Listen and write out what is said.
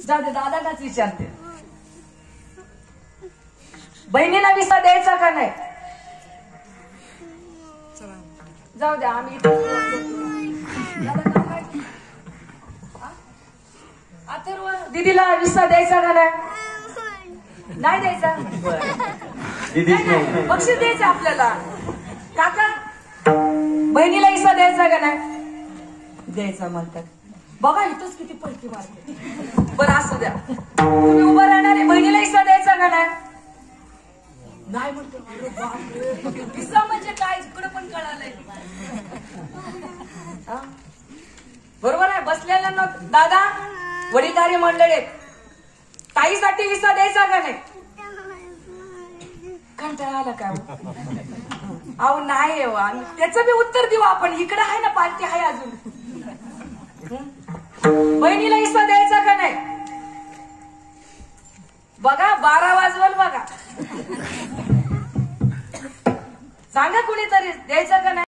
जाऊ दे, दादालाच विचारते. बहिणीला विसा द्यायचा का नाही? जाऊ द्या, आम्ही अथर्व, दीदीला विसा द्यायचा का नाही? नाही द्यायचा. बक्षीस द्यायचं आपल्याला. काका, बहिणीला विसा द्यायचा का नाही? द्यायचा म्हणतात. बघा इथंच किती पलटी मारते. बरं असू द्या, तुम्ही उभं राहणार आहे. बहिणीला विसा द्यायचा का नाही? नाही म्हणतो. विसा म्हणजे काय इकडं पण कळालंय. बरोबर आहे. बसलेल्या दादा वडीलधारी मंडळी, ताईसाठी विसा द्यायचा का नाही? कंटाळा आला काय? अहो नाही, त्याचं बी उत्तर देऊ आपण. इकडे आहे ना, पार्टी आहे अजून. बहिणीला विसा द्यायचा का नाही? बघा 12 वाजवल बघा. सांगा कुणीतरी द्यायचा का नाही?